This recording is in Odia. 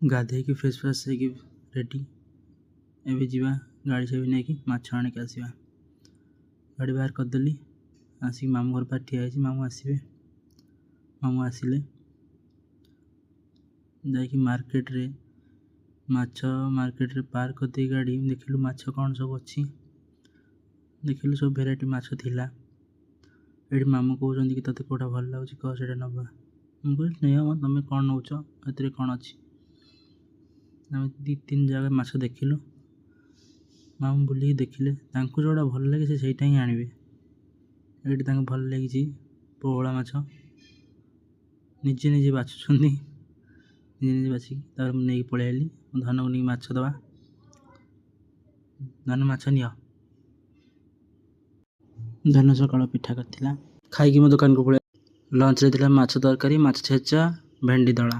ଗାଧେଇକି ଫ୍ରେଶ୍ ଫ୍ରେଶ୍ ହେଇକି ରେଡ଼ି। ଏବେ ଯିବା ଗାଡ଼ି ଚାବି ନେଇକି ମାଛ ଆଣିକି ଆସିବା। ଗାଡ଼ି ବାହାର କରିଦେଲି। ଆସିକି ମାମୁଁ ଘର ପାଖରେ ଠିଆ ହେଇଛି। ମାମୁଁ ଆସିବେ। ମାମୁଁ ଆସିଲେ ଯାଇକି ମାର୍କେଟରେ ପାର୍କ କରିଦେଇ ଗାଡ଼ି ଦେଖିଲୁ ମାଛ କ'ଣ ସବୁ ଅଛି। ଦେଖିଲୁ ସବୁ ଭେରାଇଟି ମାଛ ଥିଲା। ଏଠି ମାମୁଁ କହୁଛନ୍ତି କି ତୋତେ କେଉଁଟା ଭଲ ଲାଗୁଛି କହ, ସେଇଟା ନେବା। ମୁଁ କହିଲି ନେହ, ତମେ କ'ଣ ନେଉଛ, ଏଥିରେ କ'ଣ ଅଛି। ଆମେ 2-3 ଜାଗା ମାଛ ଦେଖିଲୁ। ମାମୁଁ ବୁଲିକି ଦେଖିଲେ ତାଙ୍କୁ ଯେଉଁଟା ଭଲ ଲାଗେ ସେ ସେଇଟା ହିଁ ଆଣିବେ। ଏଇଠି ତାଙ୍କୁ ଭଲ ଲାଗିଛି ପୋହଳା ମାଛ। ନିଜେ ବାଛୁଛନ୍ତି। ନିଜେ ବାଛିକି ତାପରେ ମୁଁ ନେଇକି ପଳେଇ ଆଇଲି। ଧନକୁ ନେଇକି ମାଛ ଦେବା। ଧନ ମାଛ ନିଅ। ଧନ ସକାଳ ପିଠା କରିଥିଲା। ଖାଇକି ମୋ ଦୋକାନକୁ ପଳେଇ। ଲଞ୍ଚରେ ଥିଲା ମାଛ ତରକାରୀ, ମାଛ ଛେଚା, ଭେଣ୍ଡି ଦଳା।